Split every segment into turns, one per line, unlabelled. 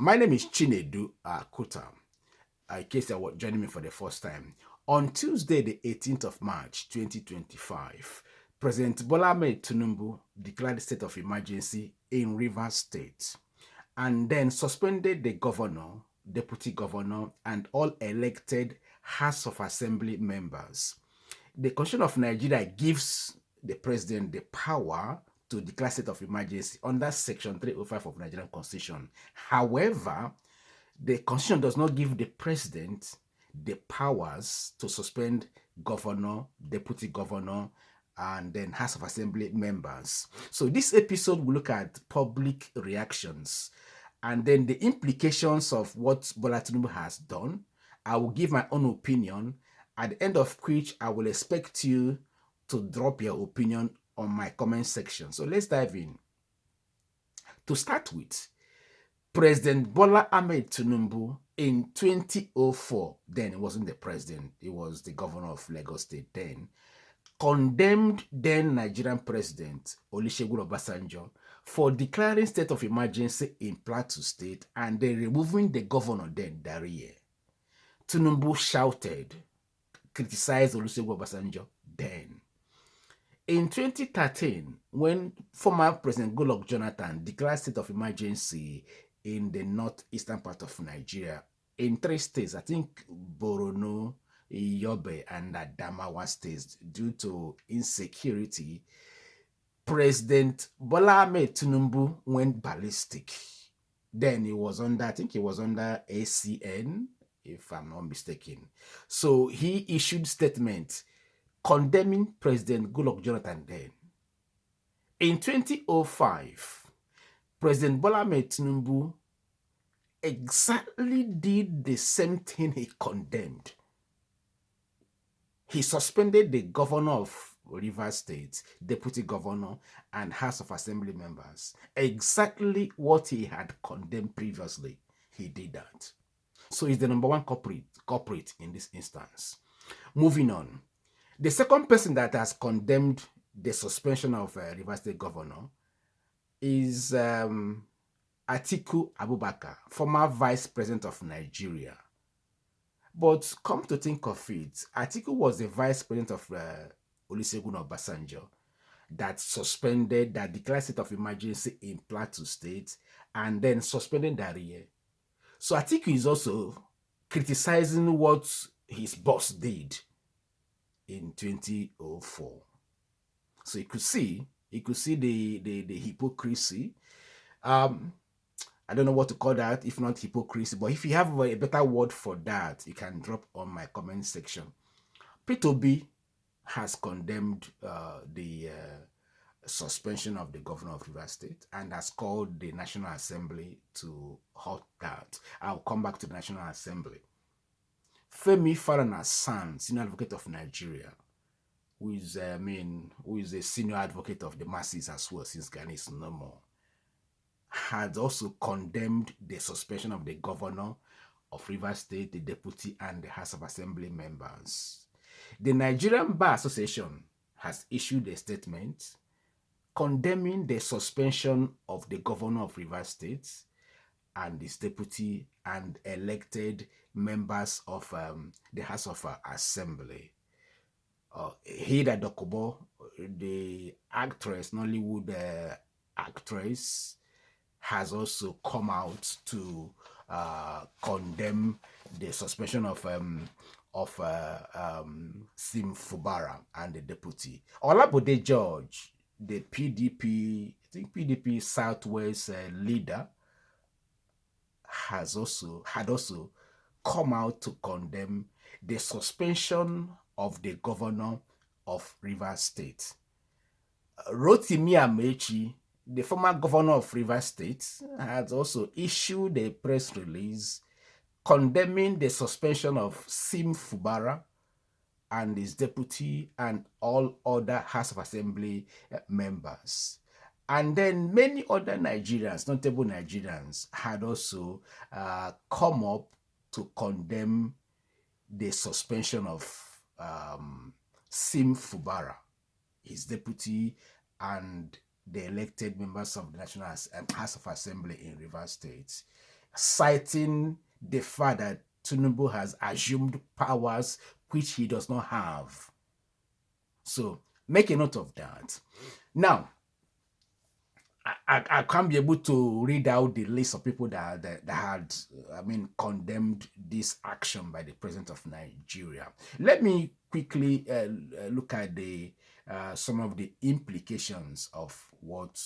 My name is C.V.Akuta. In case you are joining me for the first time, on Tuesday, the 18th of March, 2025, President Bola Ahmed Tinubu declared a state of emergency in Rivers State and then suspended the governor, deputy governor, and all elected House of Assembly members. The Constitution of Nigeria gives the president the power to declare state of emergency under Section 305 of Nigerian Constitution. However, the Constitution does not give the president the powers to suspend governor, deputy governor, and then House of Assembly members. So this episode will look at public reactions and then the implications of what Bola Tinubu has done. I will give my own opinion, at the end of which I will expect you to drop your opinion on my comment section. So let's dive in. To start with, President Bola Ahmed Tinubu in 2004, then he wasn't the president, he was the governor of Lagos State then, condemned then Nigerian President Olusegun Obasanjo for declaring state of emergency in Plateau State and then removing the governor then, Darie. Tinubu shouted, criticized Olusegun Obasanjo then. In 2013, when former President Goodluck Jonathan declared state of emergency in the northeastern part of Nigeria, in 3 states, I think Borno, Yobe, and Adamawa states, due to insecurity, President Bola Ahmed Tinubu went ballistic. Then he was under, I think he was under ACN, if I'm not mistaken. So he issued statement condemning President Goodluck Jonathan then. In 2005, President Bola Ahmed Tinubu exactly did the same thing he condemned. He suspended the governor of Rivers State, deputy governor, and House of Assembly members. Exactly what he had condemned previously, he did that. So he's the number one culprit in this instance. Moving on. The second person that has condemned the suspension of Rivers State governor is Atiku Abubakar, former vice president of Nigeria. But come to think of it, Atiku was the vice president of Olusegun Obasanjo that declared state of emergency in Plateau State and then suspended Darie. So Atiku is also criticizing what his boss did in 2004. So you could see the hypocrisy. I don't know what to call that, if not hypocrisy, but if you have a better word for that, you can drop on my comment section. P2B has condemned the suspension of the governor of Rivers State and has called the National Assembly to halt that. I'll come back to the National Assembly. Femi Falana's son, senior advocate of Nigeria, who is a senior advocate of the masses as well, since Ghana is no more, had also condemned the suspension of the governor of Rivers State, the deputy, and the House of Assembly members. The Nigerian Bar Association has issued a statement condemning the suspension of the governor of Rivers State and his deputy and elected members of the House of Assembly. Hilda Dokubo, the actress, Nollywood actress, has also come out to condemn the suspension of Sim Fubara and the deputy. Olabode George, the PDP, I think PDP Southwest leader, had also come out to condemn the suspension of the governor of Rivers State. Rotimi Amechi, the former governor of Rivers State, has also issued a press release condemning the suspension of Sim Fubara and his deputy and all other House of Assembly members. And then many other Nigerians, notable Nigerians, had also come up to condemn the suspension of Sim Fubara, his deputy, and the elected members of the National House of Assembly in Rivers State. citing the fact that Tinubu has assumed powers which he does not have. So make a note of that. Now, I can't be able to read out the list of people that had, condemned this action by the president of Nigeria. Let me quickly look at the some of the implications of what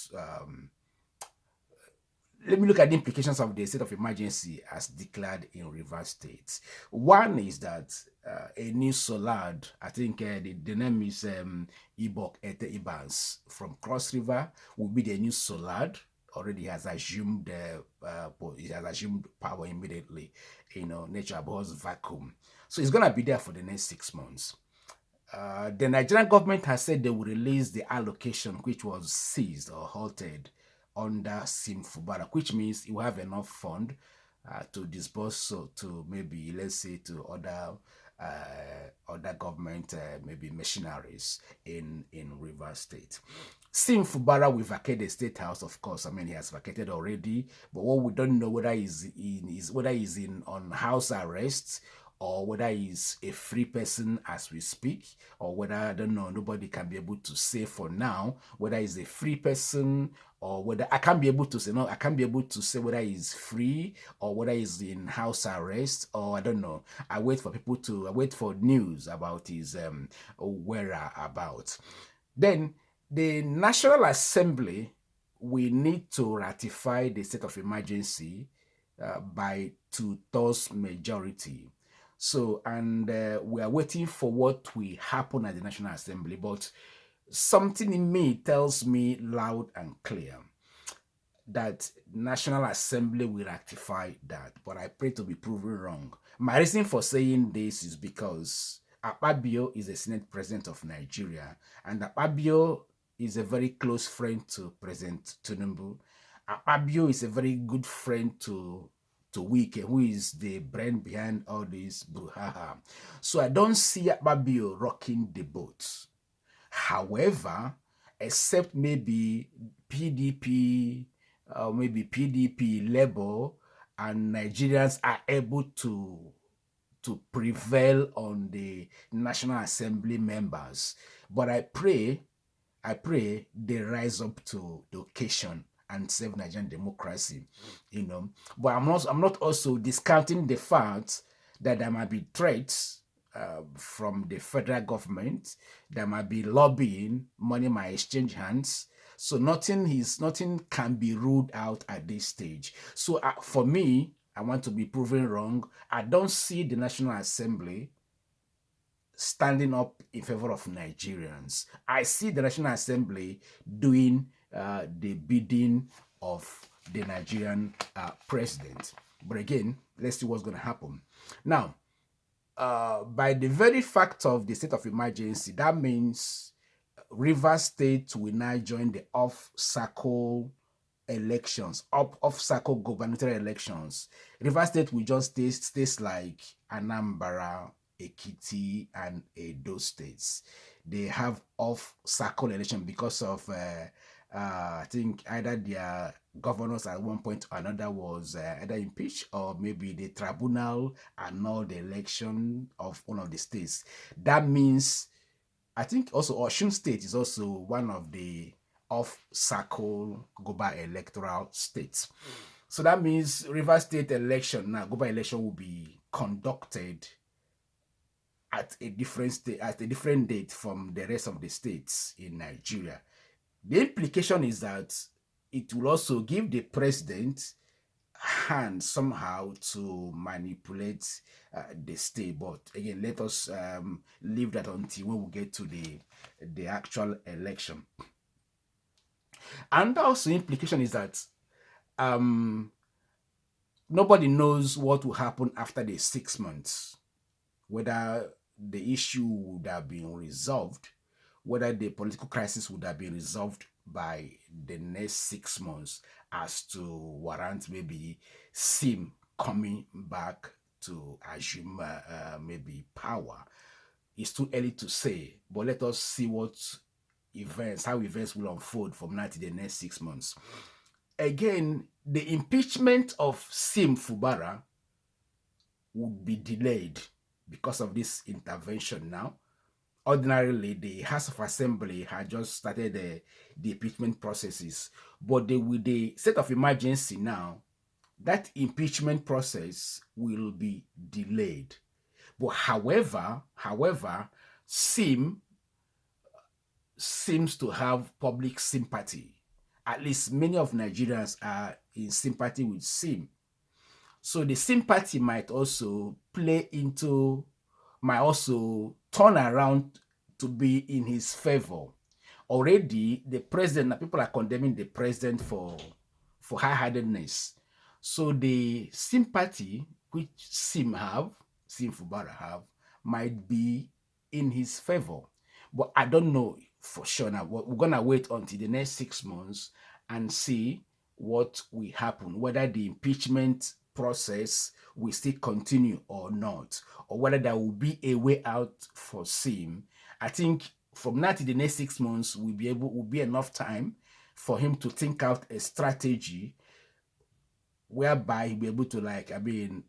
let me look at the implications of the state of emergency as declared in Rivers State. One is that a new Solad, I think the name is Ibok Ete Ibans from Cross River, will be the new Solad. Already has assumed he has assumed power immediately. Nature abhors vacuum, so he's gonna be there for the next 6 months. The Nigerian government has said they will release the allocation which was seized or halted under C.V.Akuta, which means you have enough fund to disburse to maybe, let's say, to other government maybe machineries in Rivers State. C.V.Akuta will vacate the state house, of course. He has vacated already, but what we don't know whether he's in on house arrest or whether he's a free person as we speak, or whether, I don't know, nobody can be able to say for now whether he's a free person or whether I can't be able to say, no, I can't be able to say whether he's free or whether he's in house arrest, or I don't know. I wait for news about his whereabouts. Then the National Assembly will need to ratify the state of emergency by 2/3 majority. So, and we are waiting for what will happen at the National Assembly, but something in me tells me loud and clear that National Assembly will ratify that, but I pray to be proven wrong. My reason for saying this is because Akpabio is the Senate President of Nigeria, and Akpabio is a very close friend to President Tinubu. Akpabio is a very good friend to Wike, who is the brain behind all this brouhaha. So I don't see Akpabio rocking the boat. However, except maybe PDP, Labour, and Nigerians are able to prevail on the National Assembly members. But I pray they rise up to the occasion and save Nigerian democracy, But I'm not also discounting the fact that there might be threats from the federal government. There might be lobbying, money might exchange hands. So nothing can be ruled out at this stage. So for me, I want to be proven wrong. I don't see the National Assembly standing up in favor of Nigerians. I see the National Assembly doing the bidding of the Nigerian president. But again, let's see what's going to happen. Now, by the very fact of the state of emergency, that means Rivers State will now join the off-cycle elections, off-cycle gubernatorial elections. Rivers State will just stay states like Anambra, Ekiti, and Edo states. They have off-cycle election because of I think either their governors at one point or another was either impeached, or maybe the tribunal annulled the election of one of the states. That means, I think also Osun State is also one of the off-cycle Goba electoral states. So that means Rivers State election, now Goba election will be conducted at a different date from the rest of the states in Nigeria. The implication is that it will also give the president hand somehow to manipulate the state. But again, let us leave that until when we get to the actual election. And also implication is that nobody knows what will happen after the 6 months, whether the issue would have been resolved, whether the political crisis would have been resolved by the next 6 months as to warrant maybe Sim coming back to assume maybe power. It's too early to say, but let us see how events will unfold from now to the next 6 months. Again, the impeachment of Sim Fubara would be delayed because of this intervention now. Ordinarily, the House of Assembly had just started the impeachment processes, but with the state of emergency now, that impeachment process will be delayed. But however, Sim seems to have public sympathy. At least many of Nigerians are in sympathy with Sim. So the sympathy might also turn around to be in his favor. Already, the president, people are condemning the president for high-handedness. So the sympathy which Sim Fubara have, might be in his favor. But I don't know for sure now. We're gonna wait until the next 6 months and see what will happen, whether the impeachment process will still continue or not, or whether there will be a way out for Sim. I think from now to the next 6 months will be enough time for him to think out a strategy whereby he'll be able to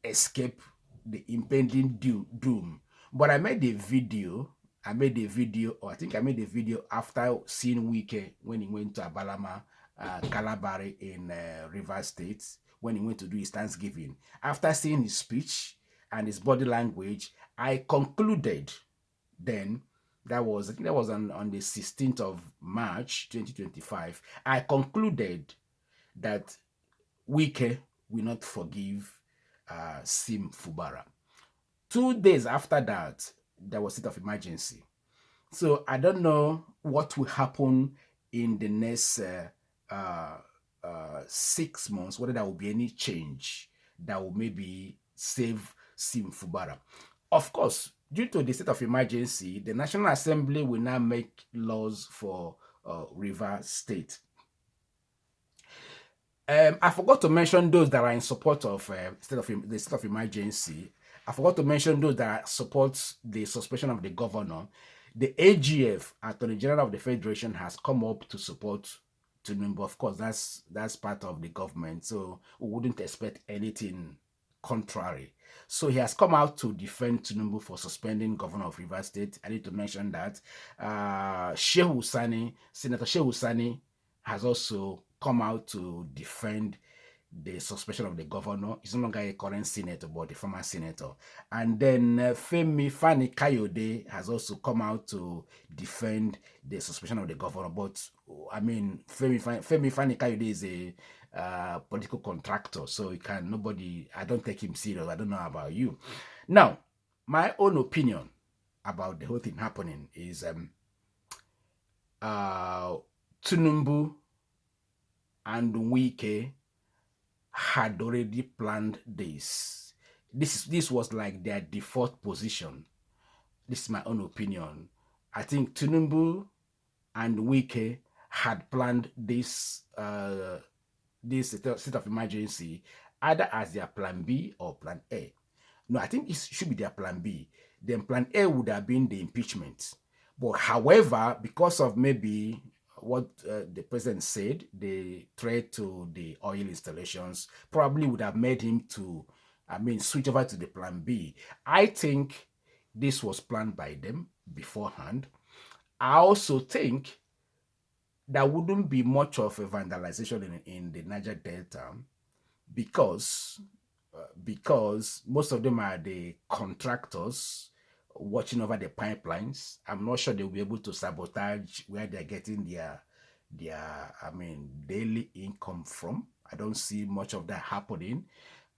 escape the impending doom. But I made a video, or I think I made a video after seeing Wike when he went to Abalama, Calabari in Rivers State, when he went to do his Thanksgiving. After seeing his speech and his body language, I concluded then, I think that was on the 16th of March 2025, I concluded that Wike will not forgive Sim Fubara. 2 days after that, there was state of emergency. So I don't know what will happen in the next 6 months, whether there will be any change that will maybe save Sim Fubara. Of course, due to the state of emergency, the National Assembly will now make laws for Rivers State. I forgot to mention those that are in support of the state of emergency. I forgot to mention those that support the suspension of the governor. The AGF, Attorney General of the Federation, has come up to support Tinubu. Of course, that's part of the government, so we wouldn't expect anything contrary. So he has come out to defend Tinubu for suspending Governor of Rivers State. I need to mention that Senator Shehu Sani has also come out to defend the suspension of the governor. He's no longer a current senator, but a former senator. And then Femi Fani-Kayode has also come out to defend the suspension of the governor. But I mean, Femi Fani-Kayode is a political contractor, so I don't take him serious. I don't know about you. Now, my own opinion about the whole thing happening is Tinubu and Wike had already planned this. This was like their default position. This is my own opinion. I think Tinubu and Wike had planned this state of emergency either as their plan B or plan A. No, I think it should be their plan B. Then plan A would have been the impeachment. But however, because of maybe what the president said, the threat to the oil installations probably would have made him to, switch over to the plan B. I think this was planned by them beforehand. I also think there wouldn't be much of a vandalization in the Niger Delta because most of them are the contractors watching over the pipelines. I'm not sure they'll be able to sabotage where they're getting their daily income from. I don't see much of that happening.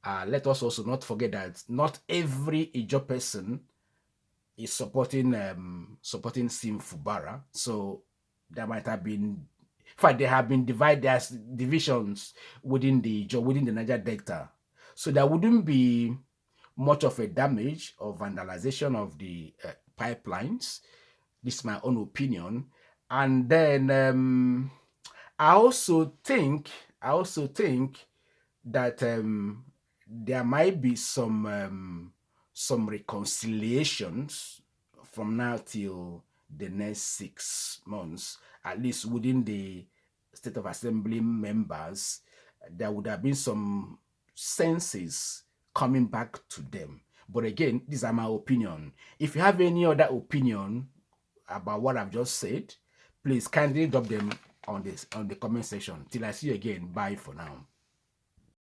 Let us also not forget that not every Ijaw person is supporting Sim Fubara. So there might have been, in fact, there have been divisions within the Niger Delta. So there wouldn't be much of a damage or vandalization of the pipelines. This is my own opinion. And then I also think that there might be some reconciliations from now till the next 6 months, at least within the State of Assembly members. there would have been some senses coming back to them. But again, these are my opinion. If you have any other opinion about what I've just said, please kindly drop them on the comment section. Till I see you again, bye for now.